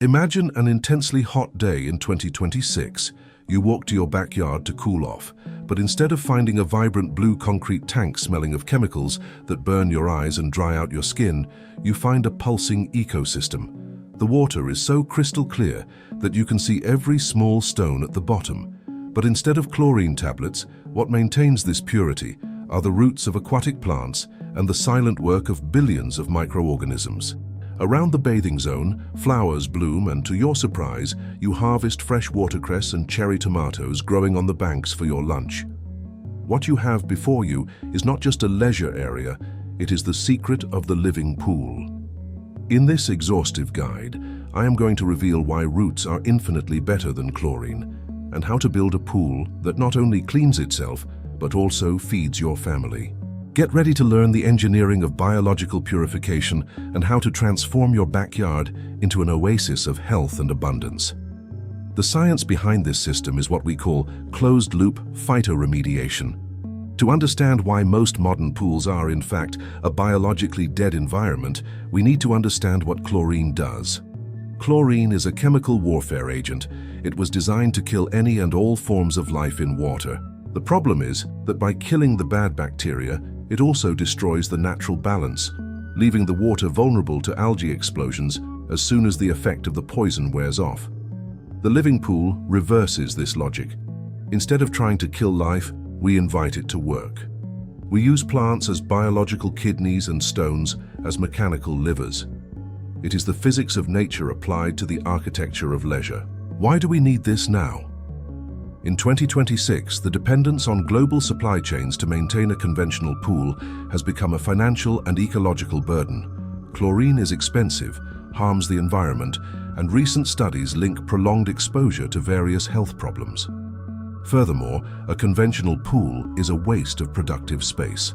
Imagine an intensely hot day in 2026. You walk to your backyard to cool off, but instead of finding a vibrant blue concrete tank smelling of chemicals that burn your eyes and dry out your skin, you find a pulsing ecosystem. The water is so crystal clear that you can see every small stone at the bottom. But instead of chlorine tablets, what maintains this purity are the roots of aquatic plants and the silent work of billions of microorganisms. Around the bathing zone, flowers bloom, and to your surprise, you harvest fresh watercress and cherry tomatoes growing on the banks for your lunch. What you have before you is not just a leisure area, it is the secret of the living pool. In this exhaustive guide, I am going to reveal why roots are infinitely better than chlorine, and how to build a pool that not only cleans itself, but also feeds your family. Get ready to learn the engineering of biological purification and how to transform your backyard into an oasis of health and abundance. The science behind this system is what we call closed-loop phytoremediation. To understand why most modern pools are, in fact, a biologically dead environment, we need to understand what chlorine does. Chlorine is a chemical warfare agent. It was designed to kill any and all forms of life in water. The problem is that by killing the bad bacteria, it also destroys the natural balance, leaving the water vulnerable to algae explosions as soon as the effect of the poison wears off. The living pool reverses this logic. Instead of trying to kill life, we invite it to work. We use plants as biological kidneys and stones as mechanical livers. It is the physics of nature applied to the architecture of leisure. Why do we need this now? In 2026, the dependence on global supply chains to maintain a conventional pool has become a financial and ecological burden. Chlorine is expensive, harms the environment, and recent studies link prolonged exposure to various health problems. Furthermore, a conventional pool is a waste of productive space.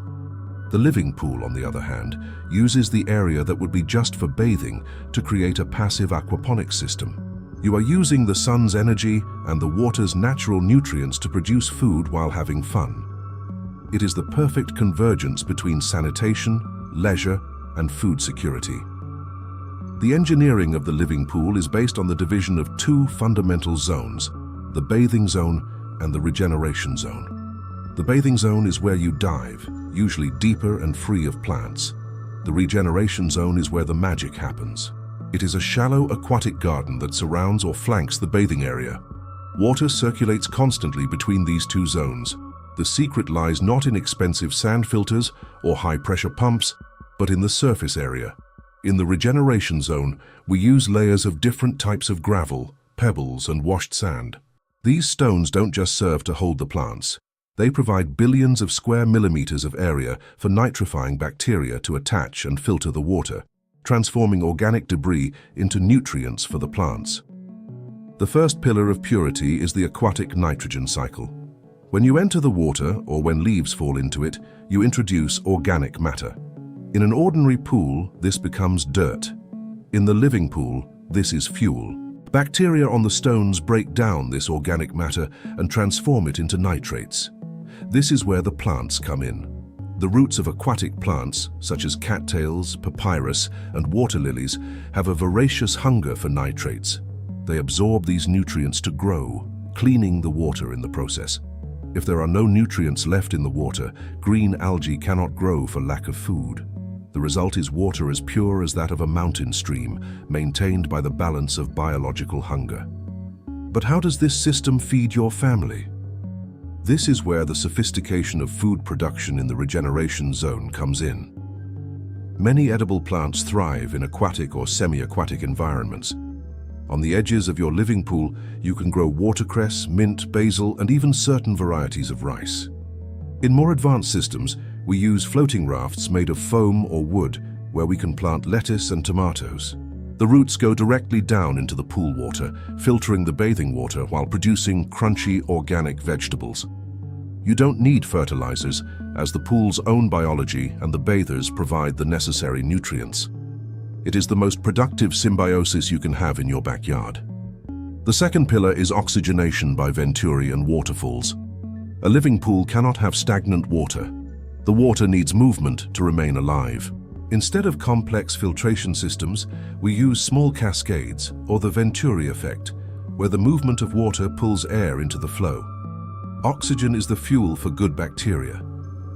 The living pool, on the other hand, uses the area that would be just for bathing to create a passive aquaponics system. You are using the sun's energy and the water's natural nutrients to produce food while having fun. It is the perfect convergence between sanitation, leisure, and food security. The engineering of the living pool is based on the division of two fundamental zones, the bathing zone and the regeneration zone. The bathing zone is where you dive, usually deeper and free of plants. The regeneration zone is where the magic happens. It is a shallow aquatic garden that surrounds or flanks the bathing area. Water circulates constantly between these two zones. The secret lies not in expensive sand filters or high-pressure pumps, but in the surface area. In the regeneration zone, we use layers of different types of gravel, pebbles, and washed sand. These stones don't just serve to hold the plants. They provide billions of square millimeters of area for nitrifying bacteria to attach and filter the water, transforming organic debris into nutrients for the plants. The first pillar of purity is the aquatic nitrogen cycle. When you enter the water, or when leaves fall into it, you introduce organic matter. In an ordinary pool, this becomes dirt. In the living pool, this is fuel. Bacteria on the stones break down this organic matter and transform it into nitrates. This is where the plants come in. The roots of aquatic plants, such as cattails, papyrus, and water lilies, have a voracious hunger for nitrates. They absorb these nutrients to grow, cleaning the water in the process. If there are no nutrients left in the water, green algae cannot grow for lack of food. The result is water as pure as that of a mountain stream, maintained by the balance of biological hunger. But how does this system feed your family? This is where the sophistication of food production in the regeneration zone comes in. Many edible plants thrive in aquatic or semi-aquatic environments. On the edges of your living pool, you can grow watercress, mint, basil, and even certain varieties of rice. In more advanced systems, we use floating rafts made of foam or wood, where we can plant lettuce and tomatoes. The roots go directly down into the pool water, filtering the bathing water while producing crunchy organic vegetables. You don't need fertilizers, as the pool's own biology and the bathers provide the necessary nutrients. It is the most productive symbiosis you can have in your backyard. The second pillar is oxygenation by venturi and waterfalls. A living pool cannot have stagnant water. The water needs movement to remain alive. Instead of complex filtration systems, we use small cascades, or the Venturi effect, where the movement of water pulls air into the flow. Oxygen is the fuel for good bacteria.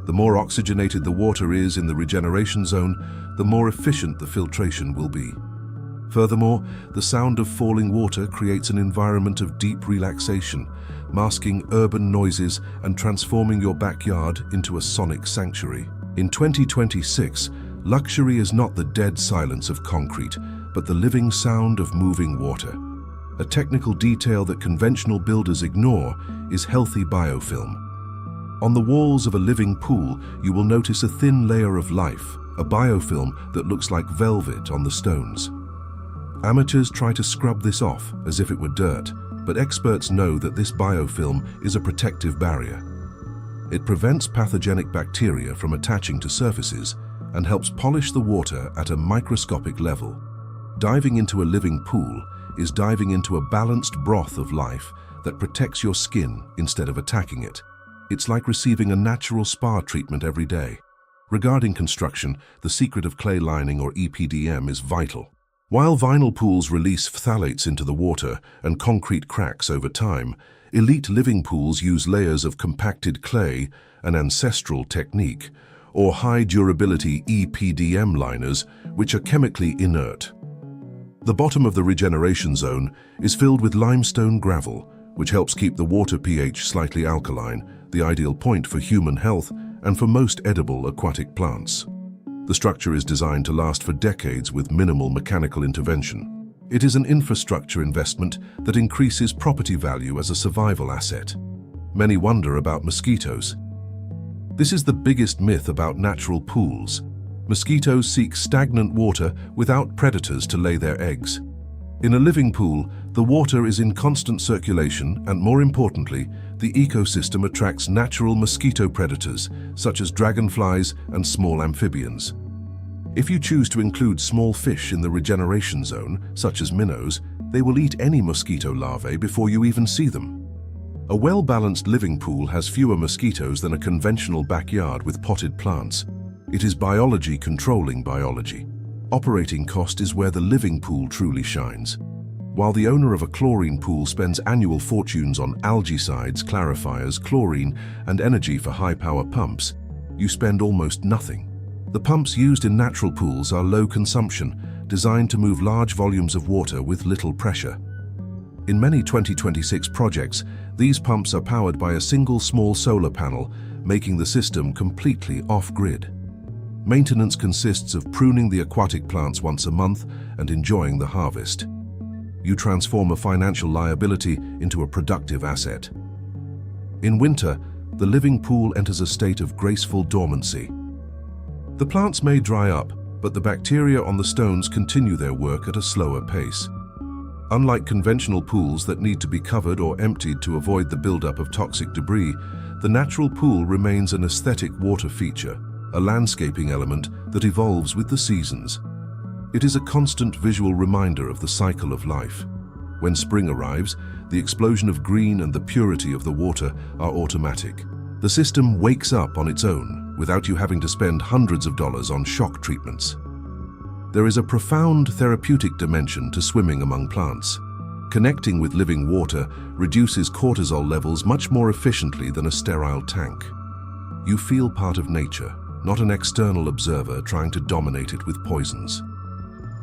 The more oxygenated the water is in the regeneration zone, the more efficient the filtration will be. Furthermore, the sound of falling water creates an environment of deep relaxation, masking urban noises and transforming your backyard into a sonic sanctuary. In 2026, luxury is not the dead silence of concrete, but the living sound of moving water. A technical detail that conventional builders ignore is healthy biofilm. On the walls of a living pool, you will notice a thin layer of life, a biofilm that looks like velvet on the stones. Amateurs try to scrub this off as if it were dirt, but experts know that this biofilm is a protective barrier. It prevents pathogenic bacteria from attaching to surfaces and helps polish the water at a microscopic level. Diving into a living pool is diving into a balanced broth of life that protects your skin instead of attacking it. It's like receiving a natural spa treatment every day. Regarding construction, the secret of clay lining, or EPDM, is vital. While vinyl pools release phthalates into the water and concrete cracks over time, elite living pools use layers of compacted clay, an ancestral technique, or high-durability EPDM liners, which are chemically inert. The bottom of the regeneration zone is filled with limestone gravel, which helps keep the water pH slightly alkaline, the ideal point for human health and for most edible aquatic plants. The structure is designed to last for decades with minimal mechanical intervention. It is an infrastructure investment that increases property value as a survival asset. Many wonder about mosquitoes. This is the biggest myth about natural pools. Mosquitoes seek stagnant water without predators to lay their eggs. In a living pool, the water is in constant circulation and, more importantly, the ecosystem attracts natural mosquito predators such as dragonflies and small amphibians. If you choose to include small fish in the regeneration zone, such as minnows, they will eat any mosquito larvae before you even see them. A well-balanced living pool has fewer mosquitoes than a conventional backyard with potted plants. It is biology controlling biology. Operating cost is where the living pool truly shines. While the owner of a chlorine pool spends annual fortunes on algaecides, clarifiers, chlorine, and energy for high-power pumps, you spend almost nothing. The pumps used in natural pools are low consumption, designed to move large volumes of water with little pressure. In many 2026 projects, these pumps are powered by a single small solar panel, making the system completely off-grid. Maintenance consists of pruning the aquatic plants once a month and enjoying the harvest. You transform a financial liability into a productive asset. In winter, the living pool enters a state of graceful dormancy. The plants may dry up, but the bacteria on the stones continue their work at a slower pace. Unlike conventional pools that need to be covered or emptied to avoid the buildup of toxic debris, the natural pool remains an aesthetic water feature, a landscaping element that evolves with the seasons. It is a constant visual reminder of the cycle of life. When spring arrives, the explosion of green and the purity of the water are automatic. The system wakes up on its own without you having to spend hundreds of dollars on shock treatments. There is a profound therapeutic dimension to swimming among plants. Connecting with living water reduces cortisol levels much more efficiently than a sterile tank. You feel part of nature, not an external observer trying to dominate it with poisons.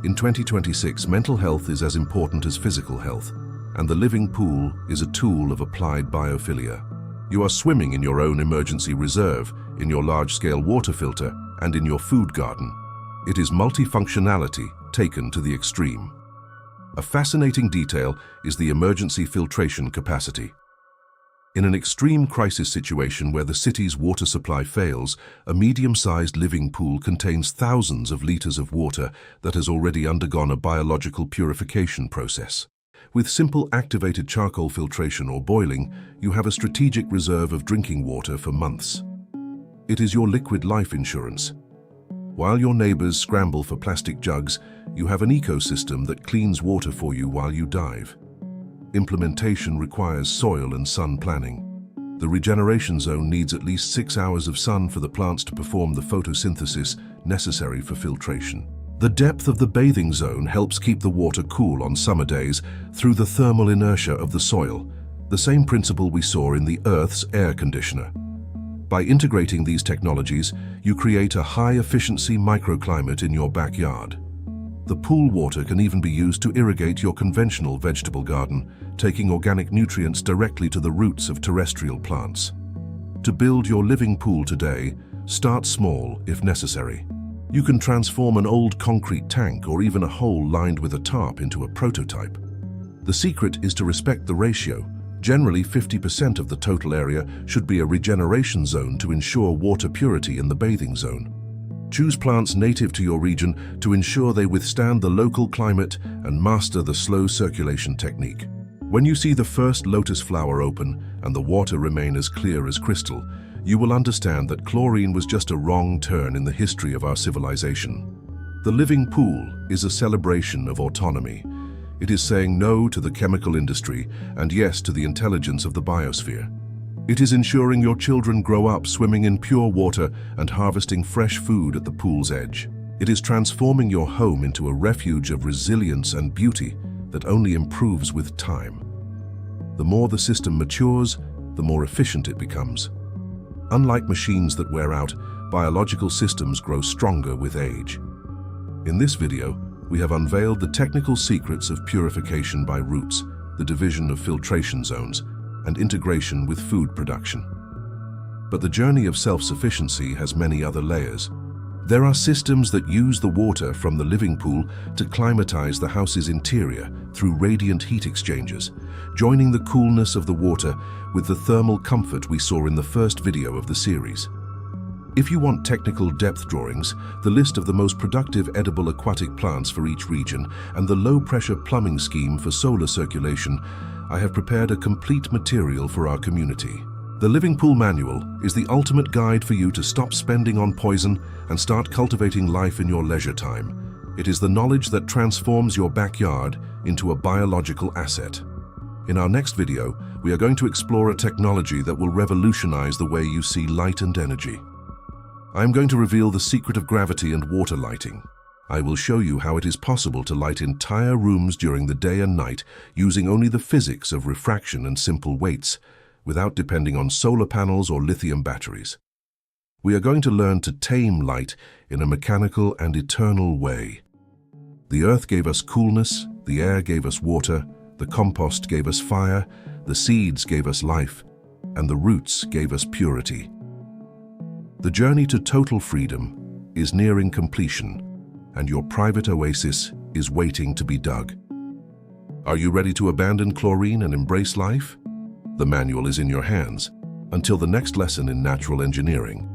In 2026, mental health is as important as physical health, and the living pool is a tool of applied biophilia. You are swimming in your own emergency reserve, in your large-scale water filter, and in your food garden. It is multifunctionality taken to the extreme. A fascinating detail is the emergency filtration capacity. In an extreme crisis situation where the city's water supply fails, a medium-sized living pool contains thousands of liters of water that has already undergone a biological purification process. With simple activated charcoal filtration or boiling, you have a strategic reserve of drinking water for months. It is your liquid life insurance. While your neighbors scramble for plastic jugs, you have an ecosystem that cleans water for you while you dive. Implementation requires soil and sun planning. The regeneration zone needs at least 6 hours of sun for the plants to perform the photosynthesis necessary for filtration. The depth of the bathing zone helps keep the water cool on summer days through the thermal inertia of the soil, the same principle we saw in the Earth's air conditioner. By integrating these technologies, you create a high-efficiency microclimate in your backyard. The pool water can even be used to irrigate your conventional vegetable garden, taking organic nutrients directly to the roots of terrestrial plants. To build your living pool today, start small if necessary. You can transform an old concrete tank or even a hole lined with a tarp into a prototype. The secret is to respect the ratio. Generally, 50% of the total area should be a regeneration zone to ensure water purity in the bathing zone. Choose plants native to your region to ensure they withstand the local climate and master the slow circulation technique. When you see the first lotus flower open and the water remain as clear as crystal, you will understand that chlorine was just a wrong turn in the history of our civilization. The living pool is a celebration of autonomy. It is saying no to the chemical industry and yes to the intelligence of the biosphere. It is ensuring your children grow up swimming in pure water and harvesting fresh food at the pool's edge. It is transforming your home into a refuge of resilience and beauty that only improves with time. The more the system matures, the more efficient it becomes. Unlike machines that wear out, biological systems grow stronger with age. In this video, we have unveiled the technical secrets of purification by roots, the division of filtration zones, and integration with food production. But the journey of self-sufficiency has many other layers. There are systems that use the water from the living pool to climatize the house's interior through radiant heat exchangers, joining the coolness of the water with the thermal comfort we saw in the first video of the series. If you want technical depth drawings, the list of the most productive edible aquatic plants for each region, and the low-pressure plumbing scheme for solar circulation, I have prepared a complete material for our community. The Living Pool Manual is the ultimate guide for you to stop spending on poison and start cultivating life in your leisure time. It is the knowledge that transforms your backyard into a biological asset. In our next video, we are going to explore a technology that will revolutionize the way you see light and energy. I am going to reveal the secret of gravity and water lighting. I will show you how it is possible to light entire rooms during the day and night using only the physics of refraction and simple weights, without depending on solar panels or lithium batteries. We are going to learn to tame light in a mechanical and eternal way. The earth gave us coolness, the air gave us water, the compost gave us fire, the seeds gave us life, and the roots gave us purity. The journey to total freedom is nearing completion, and your private oasis is waiting to be dug. Are you ready to abandon chlorine and embrace life? The manual is in your hands. Until the next lesson in natural engineering,